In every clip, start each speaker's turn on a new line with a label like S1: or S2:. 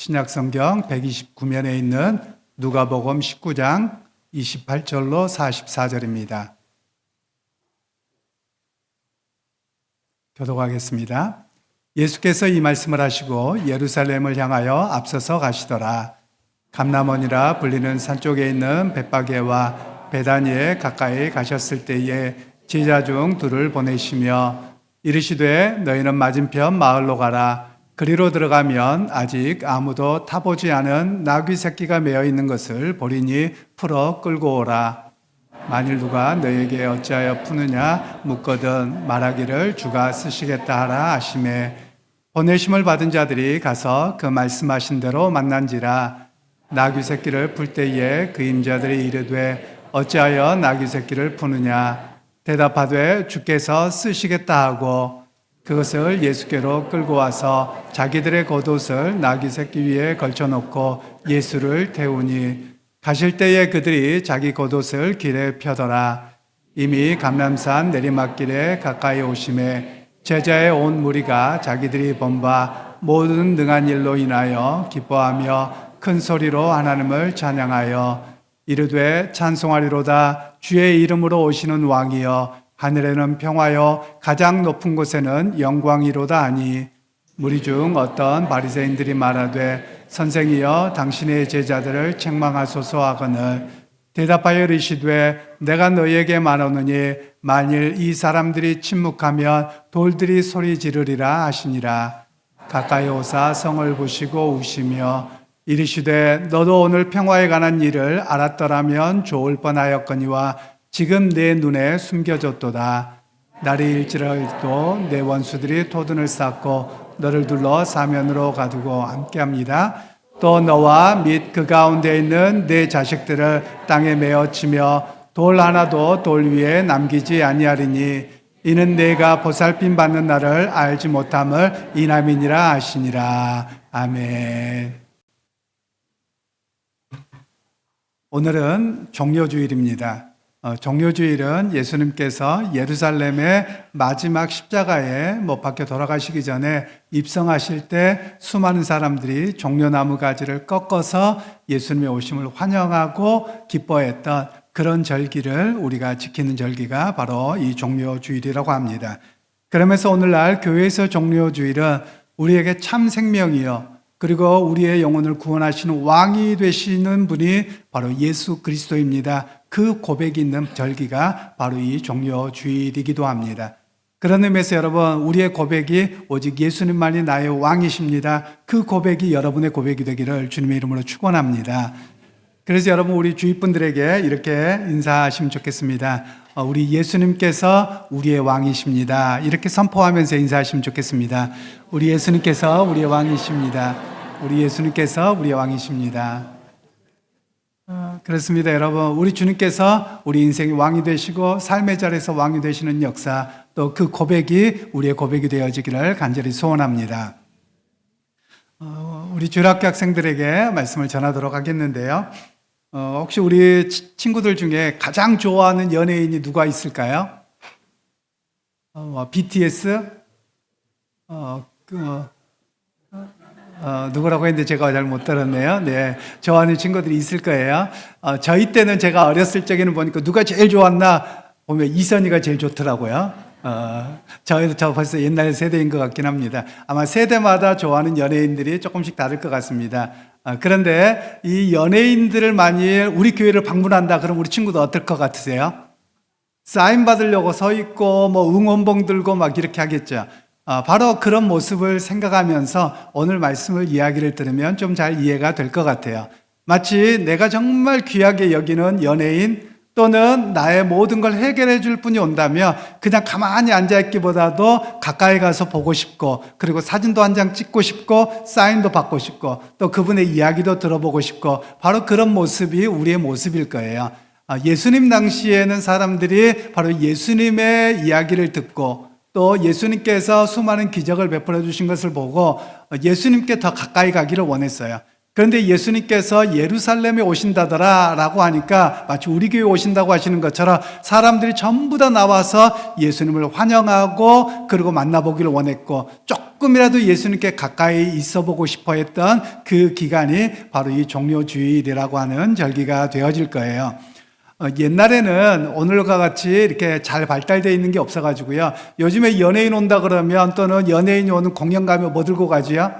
S1: 신약성경 129면에 있는 누가복음 19장 28절로 44절입니다. 교독하겠습니다. 예수께서 이 말씀을 하시고 예루살렘을 향하여 앞서서 가시더라. 감람원이라 불리는 산 쪽에 있는 벳바게와 베다니에 가까이 가셨을 때에 제자 중 둘을 보내시며 이르시되 너희는 맞은편 마을로 가라. 그리로 들어가면 아직 아무도 타보지 않은 나귀 새끼가 매어 있는 것을 보리니 풀어 끌고 오라. 만일 누가 너에게 어찌하여 푸느냐 묻거든 말하기를 주가 쓰시겠다 하라 하시매 보내심을 받은 자들이 가서 그 말씀하신 대로 만난지라. 나귀 새끼를 풀 때에 그 임자들이 이르되 어찌하여 나귀 새끼를 푸느냐 대답하되 주께서 쓰시겠다 하고 그것을 예수께로 끌고 와서 자기들의 겉옷을 나귀 새끼 위에 걸쳐놓고 예수를 태우니 가실 때에 그들이 자기 겉옷을 길에 펴더라. 이미 감람산 내리막길에 가까이 오심에 제자의 온 무리가 자기들이 본 바 모든 능한 일로 인하여 기뻐하며 큰 소리로 하나님을 찬양하여 이르되 찬송하리로다. 주의 이름으로 오시는 왕이여 하늘에는 평화요 가장 높은 곳에는 영광이로다 하니 무리 중 어떤 바리새인들이 말하되 선생이여 당신의 제자들을 책망하소서 하거늘 대답하여 이르시되 내가 너희에게 말하노니 만일 이 사람들이 침묵하면 돌들이 소리 지르리라 하시니라. 가까이 오사 성을 보시고 우시며 이르시되 너도 오늘 평화에 관한 일을 알았더라면 좋을 뻔하였거니와 지금 내 눈에 숨겨졌도다. 날이 일지라도 내 원수들이 토둔을 쌓고 너를 둘러 사면으로 가두고 함께합니다. 또 너와 및 그 가운데 있는 내 자식들을 땅에 메어치며 돌 하나도 돌 위에 남기지 아니하리니 이는 내가 보살핌 받는 날을 알지 못함을 인함이니라 하시니라. 아멘. 오늘은 종료주일입니다. 종료주일은 예수님께서 예루살렘의 마지막 십자가에 못 박혀 돌아가시기 전에 입성하실 때 수많은 사람들이 종려나무 가지를 꺾어서 예수님의 오심을 환영하고 기뻐했던 그런 절기를 우리가 지키는 절기가 바로 이 종료주일이라고 합니다. 그러면서 오늘날 교회에서 종료주일은 우리에게 참 생명이요 그리고 우리의 영혼을 구원하시는 왕이 되시는 분이 바로 예수 그리스도입니다. 그 고백이 있는 절기가 바로 이 종료주일이기도 합니다. 그런 의미에서 여러분 우리의 고백이 오직 예수님만이 나의 왕이십니다. 그 고백이 여러분의 고백이 되기를 주님의 이름으로 축원합니다. 그래서 여러분 우리 주위 분들에게 이렇게 인사하시면 좋겠습니다. 우리 예수님께서 우리의 왕이십니다. 이렇게 선포하면서 인사하시면 좋겠습니다. 우리 예수님께서 우리의 왕이십니다. 우리 예수님께서 우리의 왕이십니다. 그렇습니다. 여러분 우리 주님께서 우리 인생의 왕이 되시고 삶의 자리에서 왕이 되시는 역사 또 그 고백이 우리의 고백이 되어지기를 간절히 소원합니다. 우리 주일학교 학생들에게 말씀을 전하도록 하겠는데요. 혹시 우리 친구들 중에 가장 좋아하는 연예인이 누가 있을까요? BTS? 누구라고 했는데 제가 잘 못 들었네요. 네, 좋아하는 친구들이 있을 거예요. 저희 때는 제가 어렸을 적에는 보니까 누가 제일 좋았나 보면 이선희가 제일 좋더라고요. 저 벌써 옛날 세대인 것 같긴 합니다. 아마 세대마다 좋아하는 연예인들이 조금씩 다를 것 같습니다. 그런데 이 연예인들을 만일 우리 교회를 방문한다 그럼 우리 친구들 어떨 것 같으세요? 사인 받으려고 서 있고 뭐 응원봉 들고 막 이렇게 하겠죠. 바로 그런 모습을 생각하면서 오늘 말씀을 이야기를 들으면 좀 잘 이해가 될 것 같아요. 마치 내가 정말 귀하게 여기는 연예인 또는 나의 모든 걸 해결해 줄 분이 온다면 그냥 가만히 앉아있기보다도 가까이 가서 보고 싶고 그리고 사진도 한 장 찍고 싶고 사인도 받고 싶고 또 그분의 이야기도 들어보고 싶고 바로 그런 모습이 우리의 모습일 거예요. 예수님 당시에는 사람들이 바로 예수님의 이야기를 듣고 또 예수님께서 수많은 기적을 베풀어 주신 것을 보고 예수님께 더 가까이 가기를 원했어요. 그런데 예수님께서 예루살렘에 오신다더라 라고 하니까 마치 우리 교회에 오신다고 하시는 것처럼 사람들이 전부 다 나와서 예수님을 환영하고 그리고 만나보기를 원했고 조금이라도 예수님께 가까이 있어 보고 싶어 했던 그 기간이 바로 이 종료주일이라고 하는 절기가 되어질 거예요. 옛날에는 오늘과 같이 이렇게 잘 발달되어 있는 게 없어가지고요. 요즘에 연예인 온다 그러면 또는 연예인이 오는 공연 가면 뭐 들고 가지요?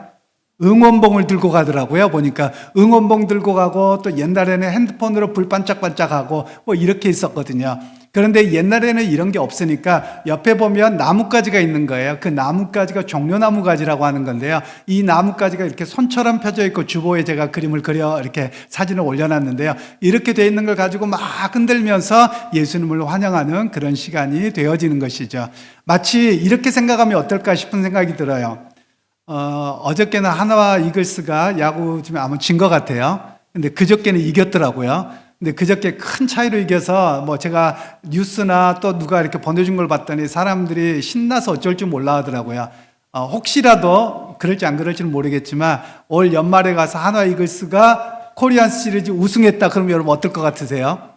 S1: 응원봉을 들고 가더라고요. 보니까 응원봉 들고 가고 또 옛날에는 핸드폰으로 불 반짝반짝하고 뭐 이렇게 있었거든요. 그런데 옛날에는 이런 게 없으니까 옆에 보면 나뭇가지가 있는 거예요. 그 나뭇가지가 종려나무가지라고 하는 건데요. 이 나뭇가지가 이렇게 손처럼 펴져 있고 주보에 제가 그림을 그려 이렇게 사진을 올려놨는데요. 이렇게 돼 있는 걸 가지고 막 흔들면서 예수님을 환영하는 그런 시간이 되어지는 것이죠. 마치 이렇게 생각하면 어떨까 싶은 생각이 들어요. 어저께는 한화와 이글스가 야구 좀 아마 진 것 같아요. 근데 그저께는 이겼더라고요. 근데 그저께 큰 차이로 이겨서 뭐 제가 뉴스나 또 누가 이렇게 보내준 걸 봤더니 사람들이 신나서 어쩔 줄 몰라 하더라고요. 혹시라도 그럴지 안 그럴지는 모르겠지만 올 연말에 가서 한화 이글스가 코리안 시리즈 우승했다 그러면 여러분 어떨 것 같으세요?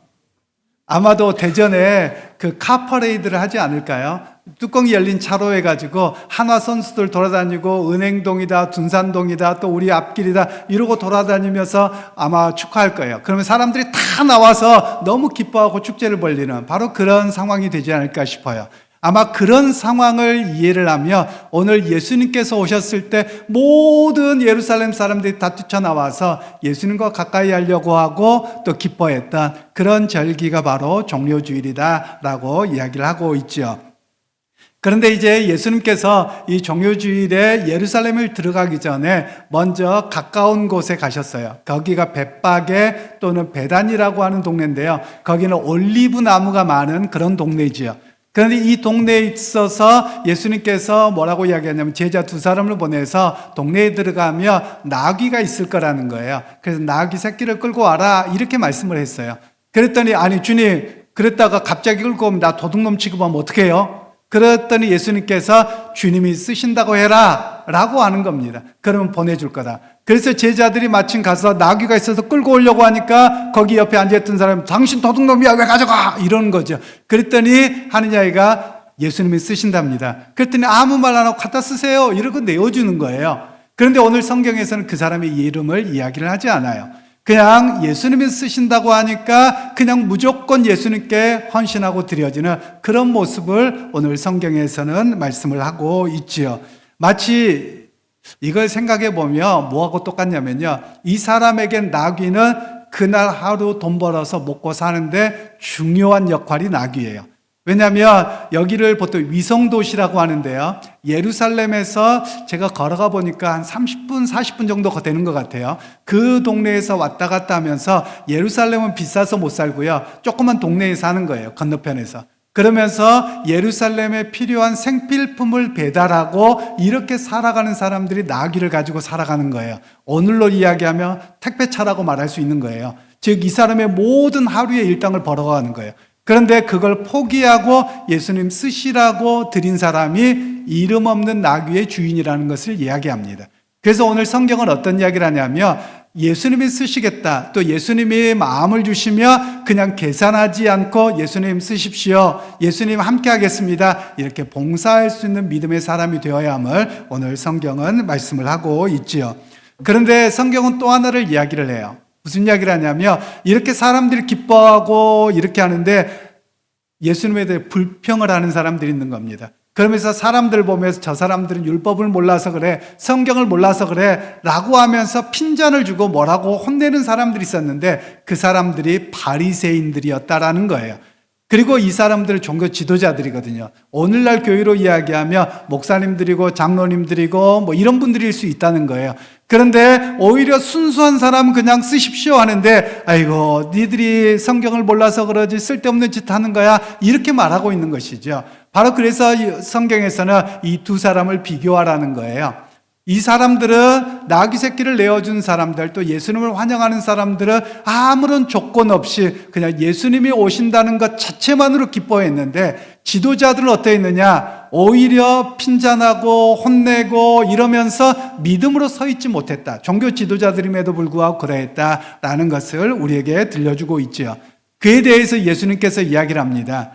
S1: 아마도 대전에 그 카퍼레이드를 하지 않을까요? 뚜껑이 열린 차로 해가지고 한화 선수들 돌아다니고 은행동이다 둔산동이다 또 우리 앞길이다 이러고 돌아다니면서 아마 축하할 거예요. 그러면 사람들이 다 나와서 너무 기뻐하고 축제를 벌리는 바로 그런 상황이 되지 않을까 싶어요. 아마 그런 상황을 이해를 하며 오늘 예수님께서 오셨을 때 모든 예루살렘 사람들이 다 뛰쳐나와서 예수님과 가까이 하려고 하고 또 기뻐했던 그런 절기가 바로 종료주일이다라고 이야기를 하고 있죠. 그런데 이제 예수님께서 이 종료주일에 예루살렘을 들어가기 전에 먼저 가까운 곳에 가셨어요. 거기가 벳바게 또는 베단이라고 하는 동네인데요. 거기는 올리브 나무가 많은 그런 동네지요. 그런데 이 동네에 있어서 예수님께서 뭐라고 이야기하냐면 제자 두 사람을 보내서 동네에 들어가면 나귀가 있을 거라는 거예요. 그래서 나귀 새끼를 끌고 와라 이렇게 말씀을 했어요. 그랬더니 아니 주님 그랬다가 갑자기 끌고 오면 나 도둑놈 취급하면 어떻게 해요? 그랬더니 예수님께서 주님이 쓰신다고 해라 라고 하는 겁니다. 그러면 보내줄 거다. 그래서 제자들이 마침 가서 나귀가 있어서 끌고 오려고 하니까 거기 옆에 앉아있던 사람이 당신 도둑놈이야 왜 가져가 이러는 거죠. 그랬더니 하느냐 아이가 예수님이 쓰신답니다. 그랬더니 아무 말 안 하고 갖다 쓰세요 이러고 내어주는 거예요. 그런데 오늘 성경에서는 그 사람의 이름을 이야기를 하지 않아요. 그냥 예수님이 쓰신다고 하니까 그냥 무조건 예수님께 헌신하고 드려지는 그런 모습을 오늘 성경에서는 말씀을 하고 있지요. 마치 이걸 생각해 보면 뭐하고 똑같냐면요. 이 사람에겐 나귀는 그날 하루 돈 벌어서 먹고 사는데 중요한 역할이 나귀예요. 왜냐하면 여기를 보통 위성도시라고 하는데요. 예루살렘에서 제가 걸어가 보니까 한 30분, 40분 정도 되는 것 같아요. 그 동네에서 왔다 갔다 하면서 예루살렘은 비싸서 못 살고요. 조그만 동네에 사는 거예요. 건너편에서. 그러면서 예루살렘에 필요한 생필품을 배달하고 이렇게 살아가는 사람들이 나귀를 가지고 살아가는 거예요. 오늘로 이야기하면 택배차라고 말할 수 있는 거예요. 즉 이 사람의 모든 하루의 일당을 벌어가는 거예요. 그런데 그걸 포기하고 예수님 쓰시라고 드린 사람이 이름 없는 나귀의 주인이라는 것을 이야기합니다. 그래서 오늘 성경은 어떤 이야기를 하냐면 예수님이 쓰시겠다 또 예수님이 마음을 주시며 그냥 계산하지 않고 예수님 쓰십시오 예수님 함께 하겠습니다 이렇게 봉사할 수 있는 믿음의 사람이 되어야 함을 오늘 성경은 말씀을 하고 있지요. 그런데 성경은 또 하나를 이야기를 해요. 무슨 이야기를 하냐면 이렇게 사람들이 기뻐하고 이렇게 하는데 예수님에 대해 불평을 하는 사람들이 있는 겁니다. 그러면서 사람들 보면서 저 사람들은 율법을 몰라서 그래 성경을 몰라서 그래 라고 하면서 핀잔을 주고 뭐라고 혼내는 사람들이 있었는데 그 사람들이 바리새인들이었다라는 거예요. 그리고 이 사람들은 종교 지도자들이거든요. 오늘날 교회로 이야기하면 목사님들이고 장로님들이고 뭐 이런 분들일 수 있다는 거예요. 그런데 오히려 순수한 사람은 그냥 쓰십시오 하는데 아이고 니들이 성경을 몰라서 그러지 쓸데없는 짓 하는 거야 이렇게 말하고 있는 것이죠. 바로 그래서 성경에서는 이 두 사람을 비교하라는 거예요. 이 사람들은 나귀 새끼를 내어준 사람들 또 예수님을 환영하는 사람들은 아무런 조건 없이 그냥 예수님이 오신다는 것 자체만으로 기뻐했는데 지도자들은 어떠했느냐 오히려 핀잔하고 혼내고 이러면서 믿음으로 서 있지 못했다. 종교 지도자들임에도 불구하고 그러했다라는 것을 우리에게 들려주고 있죠. 그에 대해서 예수님께서 이야기를 합니다.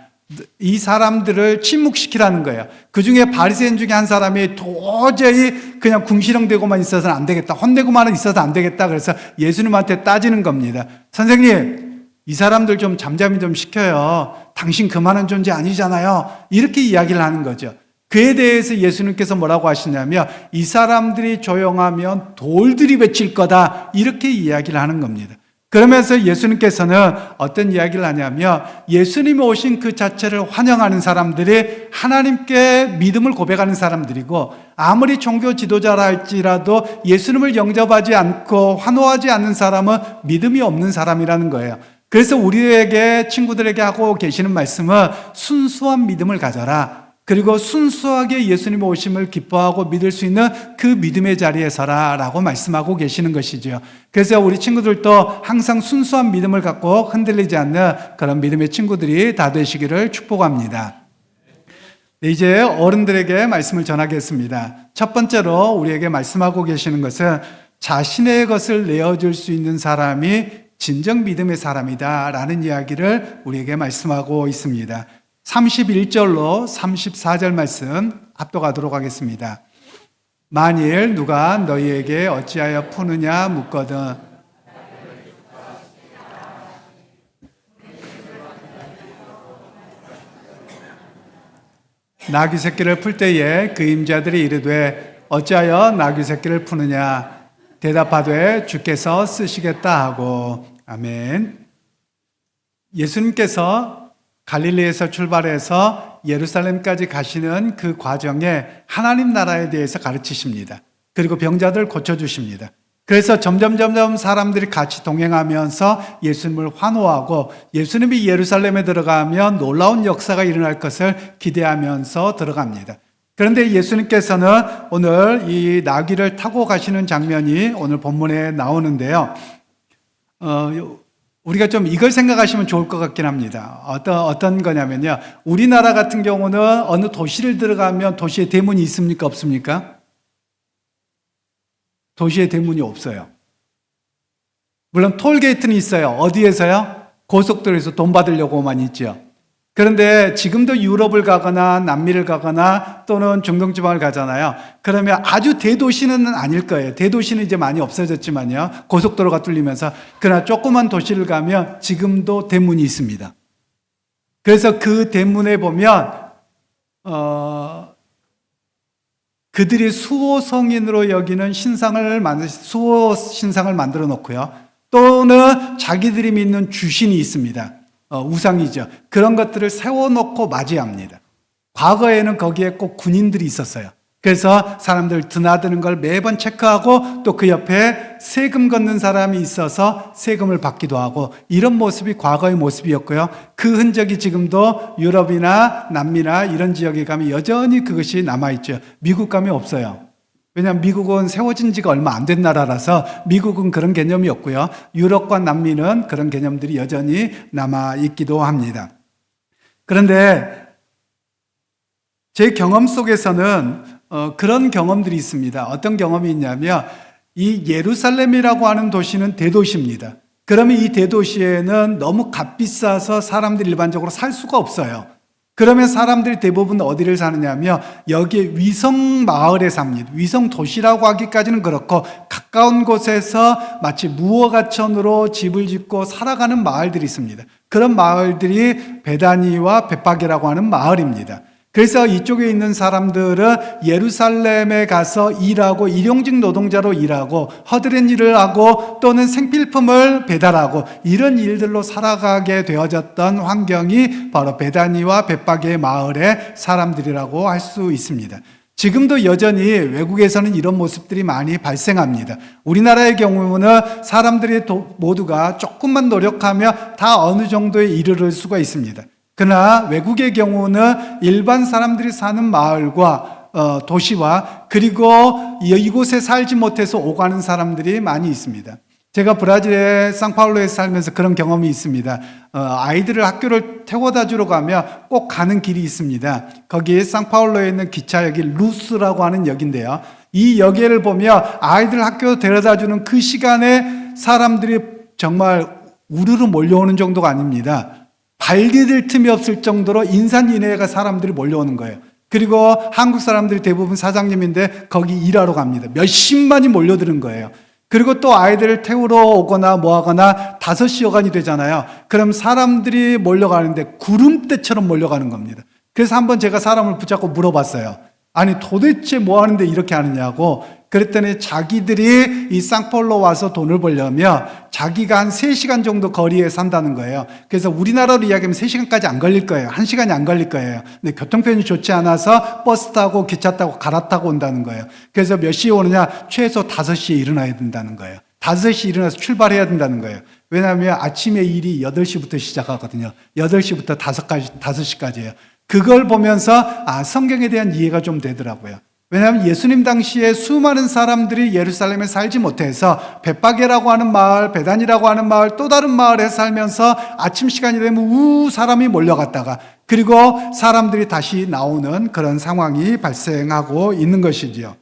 S1: 이 사람들을 침묵시키라는 거예요. 그 중에 바리새인 중에 한 사람이 도저히 그냥 궁시렁대고만 있어서는 안 되겠다. 혼내고만 있어서 안 되겠다. 그래서 예수님한테 따지는 겁니다. 선생님, 이 사람들 좀 잠잠히 좀 시켜요. 당신 그만한 존재 아니잖아요. 이렇게 이야기를 하는 거죠. 그에 대해서 예수님께서 뭐라고 하시냐면 이 사람들이 조용하면 돌들이 외칠 거다. 이렇게 이야기를 하는 겁니다. 그러면서 예수님께서는 어떤 이야기를 하냐면 예수님이 오신 그 자체를 환영하는 사람들이 하나님께 믿음을 고백하는 사람들이고 아무리 종교 지도자라 할지라도 예수님을 영접하지 않고 환호하지 않는 사람은 믿음이 없는 사람이라는 거예요. 그래서 우리에게 친구들에게 하고 계시는 말씀은 순수한 믿음을 가져라. 그리고 순수하게 예수님의 오심을 기뻐하고 믿을 수 있는 그 믿음의 자리에 서라 라고 말씀하고 계시는 것이죠. 그래서 우리 친구들도 항상 순수한 믿음을 갖고 흔들리지 않는 그런 믿음의 친구들이 다 되시기를 축복합니다. 이제 어른들에게 말씀을 전하겠습니다. 첫 번째로 우리에게 말씀하고 계시는 것은 자신의 것을 내어줄 수 있는 사람이 진정 믿음의 사람이다 라는 이야기를 우리에게 말씀하고 있습니다. 31절로 34절 말씀 합독하도록 하겠습니다. 만일 누가 너희에게 어찌하여 푸느냐 묻거든 나귀 새끼를 풀 때에 그 임자들이 이르되 어찌하여 나귀 새끼를 푸느냐 대답하되 주께서 쓰시겠다 하고 아멘. 예수님께서 갈릴리에서 출발해서 예루살렘까지 가시는 그 과정에 하나님 나라에 대해서 가르치십니다. 그리고 병자들 고쳐주십니다. 그래서 점점 사람들이 같이 동행하면서 예수님을 환호하고 예수님이 예루살렘에 들어가면 놀라운 역사가 일어날 것을 기대하면서 들어갑니다. 그런데 예수님께서는 오늘 이 나귀를 타고 가시는 장면이 오늘 본문에 나오는데요. 우리가 좀 이걸 생각하시면 좋을 것 같긴 합니다. 어떤 거냐면요. 우리나라 같은 경우는 어느 도시를 들어가면 도시에 대문이 있습니까? 없습니까? 도시에 대문이 없어요. 물론 톨게이트는 있어요. 어디에서요? 고속도로에서 돈 받으려고만 있죠. 그런데 지금도 유럽을 가거나 남미를 가거나 또는 중동지방을 가잖아요. 그러면 아주 대도시는 아닐 거예요. 대도시는 이제 많이 없어졌지만요. 고속도로가 뚫리면서. 그러나 조그만 도시를 가면 지금도 대문이 있습니다. 그래서 그 대문에 보면 그들이 수호 성인으로 여기는 수호 신상을 만들어 놓고요. 또는 자기들이 믿는 주신이 있습니다. 우상이죠. 그런 것들을 세워놓고 맞이합니다. 과거에는 거기에 꼭 군인들이 있었어요. 그래서 사람들 드나드는 걸 매번 체크하고 또 그 옆에 세금 걷는 사람이 있어서 세금을 받기도 하고 이런 모습이 과거의 모습이었고요. 그 흔적이 지금도 유럽이나 남미나 이런 지역에 가면 여전히 그것이 남아있죠. 미국 가면 없어요. 왜냐하면 미국은 세워진 지가 얼마 안 된 나라라서 미국은 그런 개념이 없고요. 유럽과 남미는 그런 개념들이 여전히 남아있기도 합니다. 그런데 제 경험 속에서는 그런 경험들이 있습니다. 어떤 경험이 있냐면 이 예루살렘이라고 하는 도시는 대도시입니다. 그러면 이 대도시에는 너무 값비싸서 사람들이 일반적으로 살 수가 없어요. 그러면 사람들이 대부분 어디를 사느냐면 여기에 위성 마을에 삽니다. 위성 도시라고 하기까지는 그렇고 가까운 곳에서 마치 무허가천으로 집을 짓고 살아가는 마을들이 있습니다. 그런 마을들이 베다니와 벳박이라고 하는 마을입니다. 그래서 이쪽에 있는 사람들은 예루살렘에 가서 일하고 일용직 노동자로 일하고 허드렛 일을 하고 또는 생필품을 배달하고 이런 일들로 살아가게 되어졌던 환경이 바로 베다니와 벳박의 마을의 사람들이라고 할 수 있습니다. 지금도 여전히 외국에서는 이런 모습들이 많이 발생합니다. 우리나라의 경우는 사람들이 모두가 조금만 노력하면 다 어느 정도에 이르를 수가 있습니다. 그러나 외국의 경우는 일반 사람들이 사는 마을과 도시와 그리고 이곳에 살지 못해서 오가는 사람들이 많이 있습니다. 제가 브라질의 상파울루에 살면서 그런 경험이 있습니다. 아이들을 학교를 태워다 주러 가면 꼭 가는 길이 있습니다. 거기 상파울루에 있는 기차역이 루스라고 하는 역인데요. 이 역을 보면 아이들 학교 데려다 주는 그 시간에 사람들이 정말 우르르 몰려오는 정도가 아닙니다. 발 디딜 틈이 없을 정도로 인산인해가 사람들이 몰려오는 거예요. 그리고 한국 사람들이 대부분 사장님인데 거기 일하러 갑니다. 몇십만이 몰려드는 거예요. 그리고 또 아이들을 태우러 오거나 뭐 하거나 5시 여간이 되잖아요. 그럼 사람들이 몰려가는데 구름대처럼 몰려가는 겁니다. 그래서 한번 제가 사람을 붙잡고 물어봤어요. 아니 도대체 뭐 하는데 이렇게 하느냐고. 그랬더니 자기들이 이 쌍폴로 와서 돈을 벌려면 자기가 한 3시간 정도 거리에 산다는 거예요. 그래서 우리나라로 이야기하면 3시간까지 안 걸릴 거예요. 1시간이 안 걸릴 거예요. 근데 교통편이 좋지 않아서 버스 타고 기차 타고 갈아타고 온다는 거예요. 그래서 몇 시에 오느냐? 최소 5시에 일어나야 된다는 거예요. 5시에 일어나서 출발해야 된다는 거예요. 왜냐하면 아침에 일이 8시부터 시작하거든요. 8시부터 5시까지예요. 그걸 보면서 성경에 대한 이해가 좀 되더라고요. 왜냐하면 예수님 당시에 수많은 사람들이 예루살렘에 살지 못해서 벳바게라고 하는 마을, 베단이라고 하는 마을, 또 다른 마을에 살면서 아침 시간이 되면 사람이 몰려갔다가 그리고 사람들이 다시 나오는 그런 상황이 발생하고 있는 것이지요.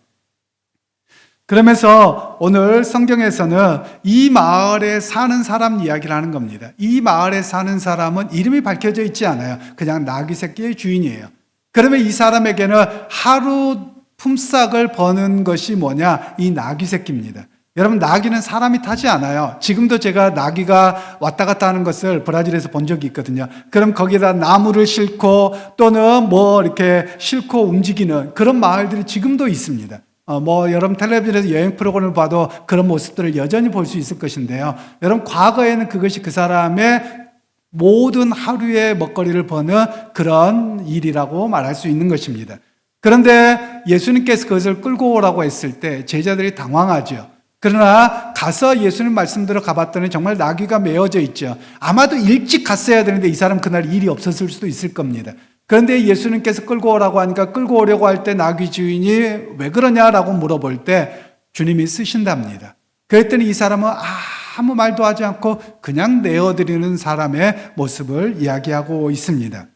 S1: 그러면서 오늘 성경에서는 이 마을에 사는 사람 이야기를 하는 겁니다. 이 마을에 사는 사람은 이름이 밝혀져 있지 않아요. 그냥 나귀 새끼의 주인이에요. 그러면 이 사람에게는 하루 품삯을 버는 것이 뭐냐? 이 나귀 새끼입니다. 여러분, 나귀는 사람이 타지 않아요. 지금도 제가 나귀가 왔다 갔다 하는 것을 브라질에서 본 적이 있거든요. 그럼 거기다 나무를 싣고 또는 뭐 이렇게 싣고 움직이는 그런 마을들이 지금도 있습니다. 여러분 텔레비전에서 여행 프로그램을 봐도 그런 모습들을 여전히 볼 수 있을 것인데요. 여러분, 과거에는 그것이 그 사람의 모든 하루의 먹거리를 버는 그런 일이라고 말할 수 있는 것입니다. 그런데 예수님께서 그것을 끌고 오라고 했을 때 제자들이 당황하죠. 그러나 가서 예수님 말씀대로 가봤더니 정말 나귀가 메어져 있죠. 아마도 일찍 갔어야 되는데 이 사람 그날 일이 없었을 수도 있을 겁니다. 그런데 예수님께서 끌고 오라고 하니까 끌고 오려고 할 때 나귀 주인이 왜 그러냐라고 물어볼 때 주님이 쓰신답니다. 그랬더니 이 사람은 아무 말도 하지 않고 그냥 내어드리는 사람의 모습을 이야기하고 있습니다.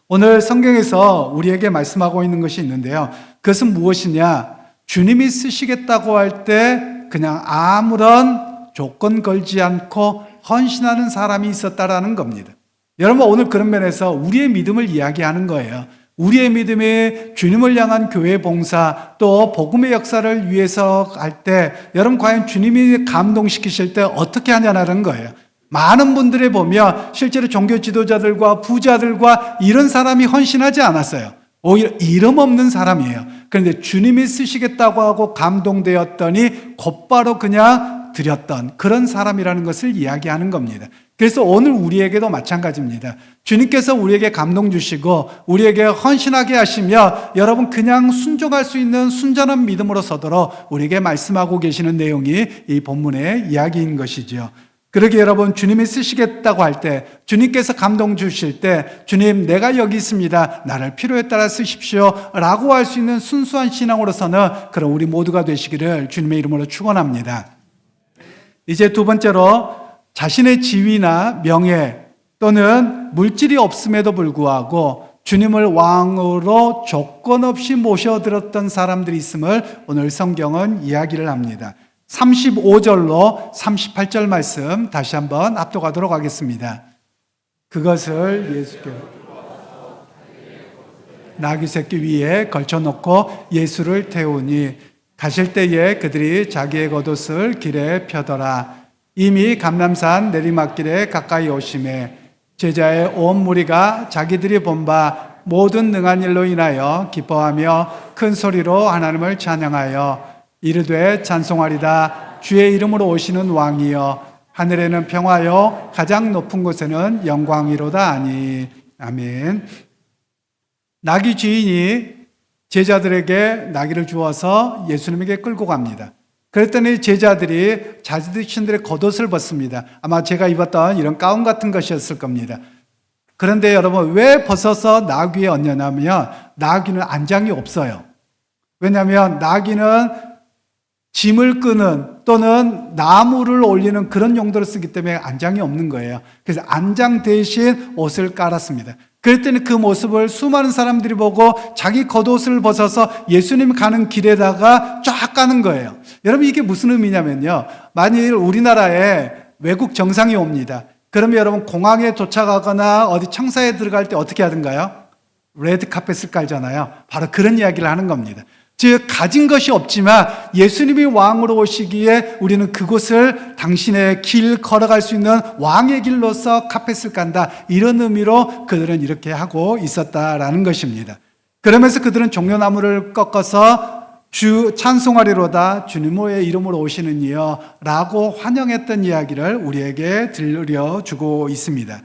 S1: 오늘 성경에서 우리에게 말씀하고 있는 것이 있는데요. 그것은 무엇이냐? 주님이 쓰시겠다고 할 때 그냥 아무런 조건 걸지 않고 헌신하는 사람이 있었다라는 겁니다. 여러분, 오늘 그런 면에서 우리의 믿음을 이야기하는 거예요. 우리의 믿음이 주님을 향한 교회 봉사 또 복음의 역사를 위해서 할 때 여러분, 과연 주님이 감동시키실 때 어떻게 하냐는 거예요. 많은 분들에 보면 실제로 종교 지도자들과 부자들과 이런 사람이 헌신하지 않았어요. 오히려 이름 없는 사람이에요. 그런데 주님이 쓰시겠다고 하고 감동되었더니 곧바로 그냥 드렸던 그런 사람이라는 것을 이야기하는 겁니다. 그래서 오늘 우리에게도 마찬가지입니다. 주님께서 우리에게 감동 주시고 우리에게 헌신하게 하시며 여러분 그냥 순종할 수 있는 순전한 믿음으로 서도록 우리에게 말씀하고 계시는 내용이 이 본문의 이야기인 것이죠. 그러게 여러분, 주님이 쓰시겠다고 할 때, 주님께서 감동 주실 때 주님 내가 여기 있습니다, 나를 필요에 따라 쓰십시오 라고 할 수 있는 순수한 신앙으로서는 그런 우리 모두가 되시기를 주님의 이름으로 축원합니다. 이제 두 번째로 자신의 지위나 명예 또는 물질이 없음에도 불구하고 주님을 왕으로 조건 없이 모셔들었던 사람들이 있음을 오늘 성경은 이야기를 합니다. 35절로 38절 말씀 다시 한번 합독하도록 하겠습니다. 그것을 예수께서 나귀 새끼 위에 걸쳐놓고 예수를 태우니 가실 때에 그들이 자기의 겉옷을 길에 펴더라. 이미 감람산 내리막길에 가까이 오심에 제자의 온 무리가 자기들이 본 바 모든 능한 일로 인하여 기뻐하며 큰 소리로 하나님을 찬양하여 이르되 찬송하리다. 주의 이름으로 오시는 왕이여 하늘에는 평화요 가장 높은 곳에는 영광이로다 하니. 아멘. 나귀 주인이 제자들에게 나귀를 주어서 예수님에게 끌고 갑니다. 그랬더니 제자들이 자신들의 겉옷을 벗습니다. 아마 제가 입었던 이런 가운 같은 것이었을 겁니다. 그런데 여러분, 왜 벗어서 나귀에 얹냐면 나귀는 안장이 없어요. 왜냐하면 나귀는 짐을 끄는 또는 나무를 올리는 그런 용도로 쓰기 때문에 안장이 없는 거예요. 그래서 안장 대신 옷을 깔았습니다. 그랬더니 그 모습을 수많은 사람들이 보고 자기 겉옷을 벗어서 예수님 가는 길에다가 쫙 까는 거예요. 여러분, 이게 무슨 의미냐면요, 만일 우리나라에 외국 정상이 옵니다. 그러면 여러분 공항에 도착하거나 어디 청사에 들어갈 때 어떻게 하던가요? 레드 카펫을 깔잖아요. 바로 그런 이야기를 하는 겁니다. 즉 가진 것이 없지만 예수님이 왕으로 오시기에 우리는 그곳을 당신의 길 걸어갈 수 있는 왕의 길로서 카펫을 깐다. 이런 의미로 그들은 이렇게 하고 있었다라는 것입니다. 그러면서 그들은 종려나무를 꺾어서 주 찬송하리로다 주님의 이름으로 오시는 이여 라고 환영했던 이야기를 우리에게 들려주고 있습니다.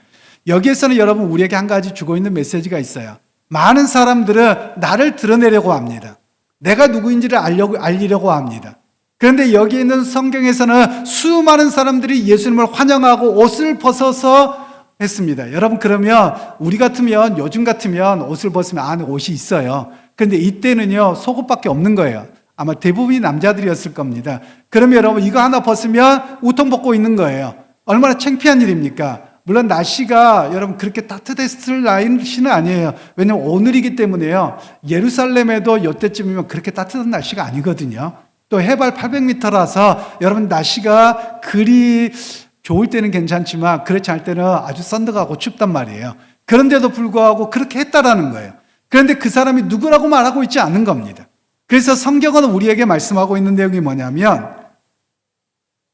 S1: 여기에서는 여러분 우리에게 한 가지 주고 있는 메시지가 있어요. 많은 사람들은 나를 드러내려고 합니다. 내가 누구인지를 알리려고 합니다. 그런데 여기 있는 성경에서는 수많은 사람들이 예수님을 환영하고 옷을 벗어서 했습니다. 여러분 그러면 우리 같으면 요즘 같으면 옷을 벗으면 안에 옷이 있어요. 그런데 이때는요 속옷밖에 없는 거예요. 아마 대부분이 남자들이었을 겁니다. 그러면 여러분 이거 하나 벗으면 우통 벗고 있는 거예요. 얼마나 창피한 일입니까? 물론 날씨가 여러분 그렇게 따뜻했을 날씨는 아니에요. 왜냐하면 오늘이기 때문에요. 예루살렘에도 이때쯤이면 그렇게 따뜻한 날씨가 아니거든요. 또 해발 800m라서 여러분 날씨가 그리 좋을 때는 괜찮지만 그렇지 않을 때는 아주 썬더가고 춥단 말이에요. 그런데도 불구하고 그렇게 했다라는 거예요. 그런데 그 사람이 누구라고 말하고 있지 않은 겁니다. 그래서 성경은 우리에게 말씀하고 있는 내용이 뭐냐면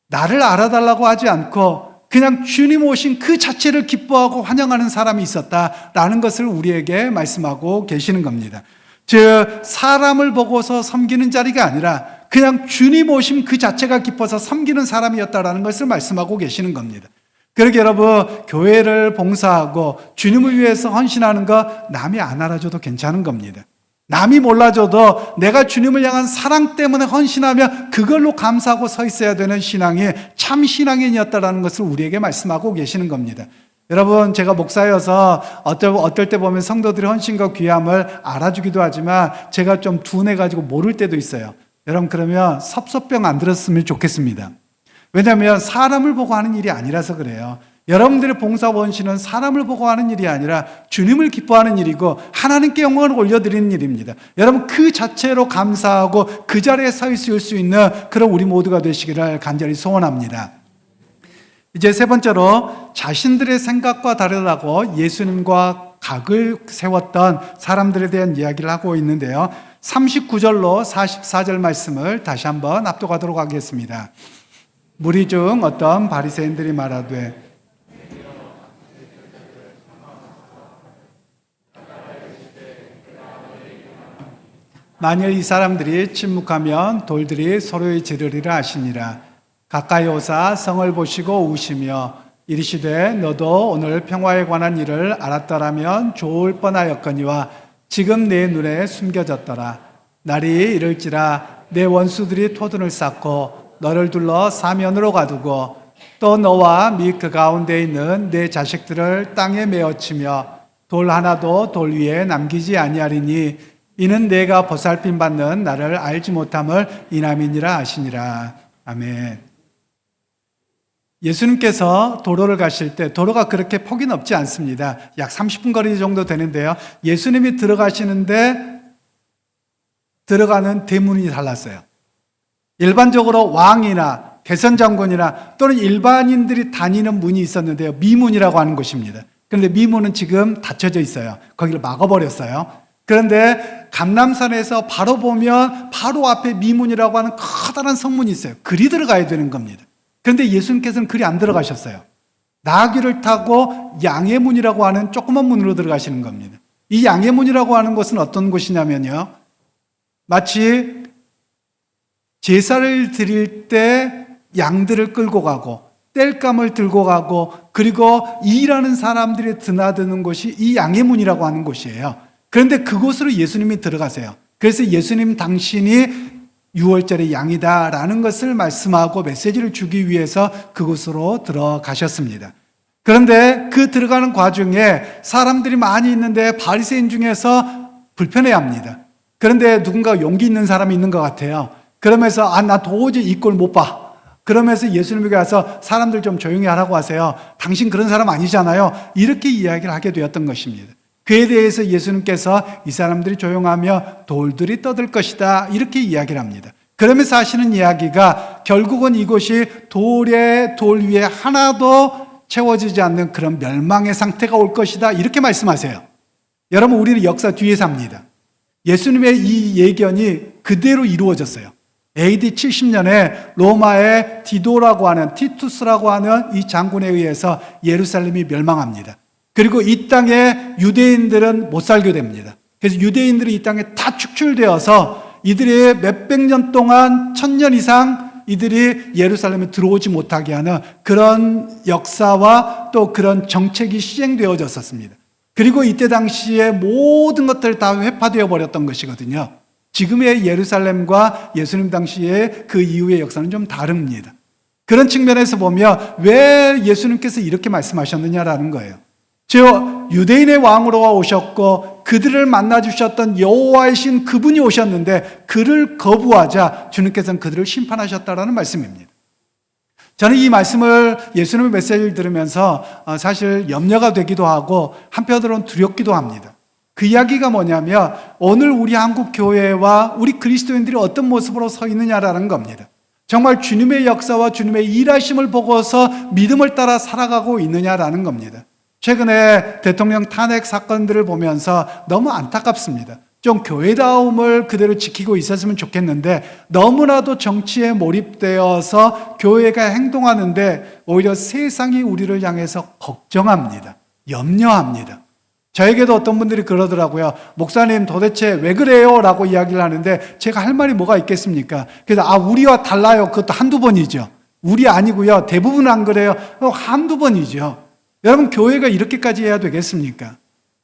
S1: 나를 알아달라고 하지 않고 그냥 주님 오신 그 자체를 기뻐하고 환영하는 사람이 있었다라는 것을 우리에게 말씀하고 계시는 겁니다. 즉 사람을 보고서 섬기는 자리가 아니라 그냥 주님 오심 그 자체가 기뻐서 섬기는 사람이었다라는 것을 말씀하고 계시는 겁니다. 그러게 여러분 교회를 봉사하고 주님을 위해서 헌신하는 거 남이 안 알아줘도 괜찮은 겁니다. 남이 몰라줘도 내가 주님을 향한 사랑 때문에 헌신하며 그걸로 감사하고 서 있어야 되는 신앙이 참 신앙인이었다라는 것을 우리에게 말씀하고 계시는 겁니다. 여러분 제가 목사여서 어떨 때 보면 성도들의 헌신과 귀함을 알아주기도 하지만 제가 좀 둔해가지고 모를 때도 있어요. 여러분 그러면 섭섭병 안 들었으면 좋겠습니다. 왜냐하면 사람을 보고 하는 일이 아니라서 그래요. 여러분들의 봉사 헌신은 사람을 보고 하는 일이 아니라 주님을 기뻐하는 일이고 하나님께 영광을 올려드리는 일입니다. 여러분 그 자체로 감사하고 그 자리에 서 있을 수 있는 그런 우리 모두가 되시기를 간절히 소원합니다. 이제 세 번째로 자신들의 생각과 다르다고 예수님과 각을 세웠던 사람들에 대한 이야기를 하고 있는데요. 39절로 44절 말씀을 다시 한번 압도하도록 하겠습니다. 무리 중 어떤 바리새인들이 말하되 만일 이 사람들이 침묵하면 돌들이 서로의 지르리라 하시니라. 가까이 오사 성을 보시고 우시며 이르시되 너도 오늘 평화에 관한 일을 알았더라면 좋을 뻔하였거니와 지금 내 눈에 숨겨졌더라. 날이 이를지라 내 원수들이 토둔을 쌓고 너를 둘러 사면으로 가두고 또 너와 및 그 가운데 있는 내 자식들을 땅에 메어치며 돌 하나도 돌 위에 남기지 아니하리니 이는 내가 보살핌 받는 나를 알지 못함을 인함이니라 하시니라. 아멘. 예수님께서 도로를 가실 때 도로가 그렇게 폭이 넓지 않습니다. 약 30분 거리 정도 되는데요. 예수님이 들어가시는데 들어가는 대문이 달랐어요. 일반적으로 왕이나 개선장군이나 또는 일반인들이 다니는 문이 있었는데요. 미문이라고 하는 곳입니다. 그런데 미문은 지금 닫혀져 있어요. 거기를 막아버렸어요. 그런데 감람산에서 바로 보면 바로 앞에 미문이라고 하는 커다란 성문이 있어요. 그리 들어가야 되는 겁니다. 그런데 예수님께서는 그리 안 들어가셨어요. 나귀를 타고 양해문이라고 하는 조그만 문으로 들어가시는 겁니다. 이 양해문이라고 하는 곳은 어떤 곳이냐면요. 마치 제사를 드릴 때 양들을 끌고 가고 땔감을 들고 가고 그리고 일하는 사람들이 드나드는 곳이 이 양해문이라고 하는 곳이에요. 그런데 그곳으로 예수님이 들어가세요. 그래서 예수님 당신이 6월절의 양이다라는 것을 말씀하고 메시지를 주기 위해서 그곳으로 들어가셨습니다. 그런데 그 들어가는 과정에 사람들이 많이 있는데 바리새인 중에서 불편해합니다. 그런데 누군가 용기 있는 사람이 있는 것 같아요. 그러면서 나 도저히 이 꼴 못 봐. 그러면서 예수님에게 가서 사람들 좀 조용히 하라고 하세요. 당신 그런 사람 아니잖아요. 이렇게 이야기를 하게 되었던 것입니다. 그에 대해서 예수님께서 이 사람들이 조용하며 돌들이 떠들 것이다 이렇게 이야기를 합니다. 그러면서 하시는 이야기가 결국은 이곳이 돌 위에 하나도 채워지지 않는 그런 멸망의 상태가 올 것이다. 이렇게 말씀하세요. 여러분, 우리는 역사 뒤에 삽니다. 예수님의 이 예견이 그대로 이루어졌어요. AD 70년에 로마의 디도라고 하는, 티투스라고 하는 이 장군에 의해서 예루살렘이 멸망합니다. 그리고 이 땅에 유대인들은 못 살게 됩니다. 그래서 유대인들이 이 땅에 다 축출되어서 이들이 몇백 년 동안 1000년 이상 이들이 예루살렘에 들어오지 못하게 하는 그런 역사와 또 그런 정책이 시행되어졌었습니다. 그리고 이때 당시에 모든 것들이 다 회파되어 버렸던 것이거든요. 지금의 예루살렘과 예수님 당시의 그 이후의 역사는 좀 다릅니다. 그런 측면에서 보면 왜 예수님께서 이렇게 말씀하셨느냐라는 거예요. 저 유대인의 왕으로 오셨고 그들을 만나 주셨던 여호와의 신 그분이 오셨는데 그를 거부하자 주님께서는 그들을 심판하셨다라는 말씀입니다. 저는 이 말씀을 예수님의 메시지를 들으면서 사실 염려가 되기도 하고 한편으로는 두렵기도 합니다. 그 이야기가 뭐냐면 오늘 우리 한국 교회와 우리 그리스도인들이 어떤 모습으로 서 있느냐라는 겁니다. 정말 주님의 역사와 주님의 일하심을 보고서 믿음을 따라 살아가고 있느냐라는 겁니다. 최근에 대통령 탄핵 사건들을 보면서 너무 안타깝습니다. 좀 교회다움을 그대로 지키고 있었으면 좋겠는데 너무나도 정치에 몰입되어서 교회가 행동하는데 오히려 세상이 우리를 향해서 걱정합니다. 염려합니다. 저에게도 어떤 분들이 그러더라고요. 목사님 도대체 왜 그래요? 라고 이야기를 하는데 제가 할 말이 뭐가 있겠습니까? 그래서 우리와 달라요. 그것도 한두 번이죠. 우리 아니고요. 대부분 안 그래요. 한두 번이죠. 여러분, 교회가 이렇게까지 해야 되겠습니까?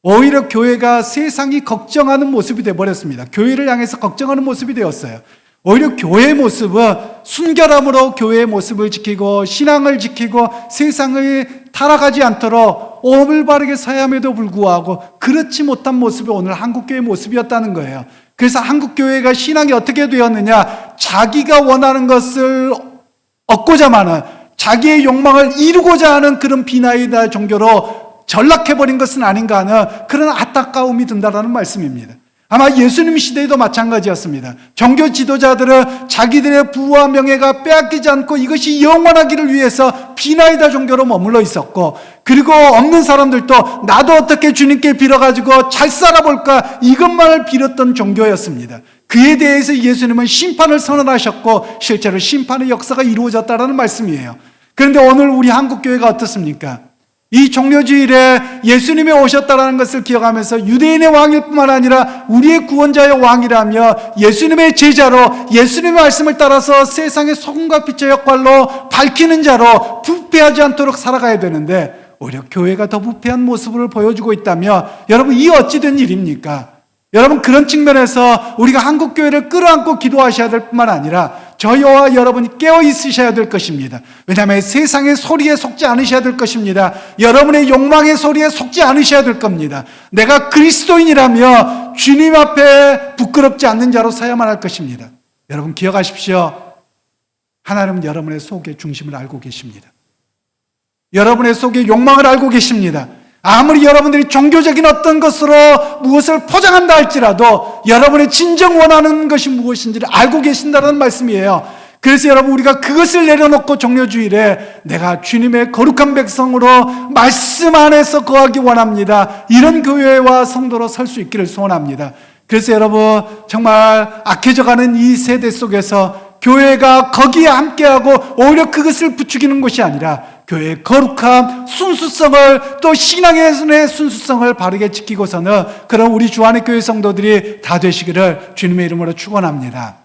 S1: 오히려 교회가 세상이 걱정하는 모습이 되어버렸습니다. 교회를 향해서 걱정하는 모습이 되었어요. 오히려 교회의 모습은 순결함으로 교회의 모습을 지키고 신앙을 지키고 세상을 타락하지 않도록 올바르게 서야 함에도 불구하고 그렇지 못한 모습이 오늘 한국교회의 모습이었다는 거예요. 그래서 한국교회가 신앙이 어떻게 되었느냐, 자기가 원하는 것을 얻고자 하는, 자기의 욕망을 이루고자 하는 그런 비나이다 종교로 전락해버린 것은 아닌가 하는 그런 안타까움이 든다는 말씀입니다. 아마 예수님 시대에도 마찬가지였습니다. 종교 지도자들은 자기들의 부와 명예가 빼앗기지 않고 이것이 영원하기를 위해서 비나이다 종교로 머물러 있었고, 그리고 없는 사람들도 나도 어떻게 주님께 빌어가지고 잘 살아볼까 이것만을 빌었던 종교였습니다. 그에 대해서 예수님은 심판을 선언하셨고 실제로 심판의 역사가 이루어졌다는 말씀이에요. 그런데 오늘 우리 한국교회가 어떻습니까? 이 종료주일에 예수님이 오셨다는 것을 기억하면서 유대인의 왕일 뿐만 아니라 우리의 구원자의 왕이라며 예수님의 제자로 예수님의 말씀을 따라서 세상의 소금과 빛의 역할로 밝히는 자로 부패하지 않도록 살아가야 되는데 오히려 교회가 더 부패한 모습을 보여주고 있다며, 여러분, 이 어찌된 일입니까? 여러분, 그런 측면에서 우리가 한국교회를 끌어안고 기도하셔야 될 뿐만 아니라 저희와 여러분이 깨어 있으셔야 될 것입니다. 왜냐하면 세상의 소리에 속지 않으셔야 될 것입니다. 여러분의 욕망의 소리에 속지 않으셔야 될 겁니다. 내가 그리스도인이라며 주님 앞에 부끄럽지 않는 자로 서야만 할 것입니다. 여러분, 기억하십시오. 하나님은 여러분의 속의 중심을 알고 계십니다. 여러분의 속의 욕망을 알고 계십니다. 아무리 여러분들이 종교적인 어떤 것으로 무엇을 포장한다 할지라도 여러분의 진정 원하는 것이 무엇인지를 알고 계신다는 말씀이에요. 그래서 여러분, 우리가 그것을 내려놓고 종료주일에 내가 주님의 거룩한 백성으로 말씀 안에서 거하기 원합니다, 이런 교회와 성도로 설 수 있기를 소원합니다. 그래서 여러분, 정말 악해져가는 이 세대 속에서 교회가 거기에 함께하고 오히려 그것을 부추기는 것이 아니라 교회의 거룩함, 순수성을, 또 신앙의 순수성을 바르게 지키고서는 그런 우리 주안의 교회 성도들이 다 되시기를 주님의 이름으로 축원합니다.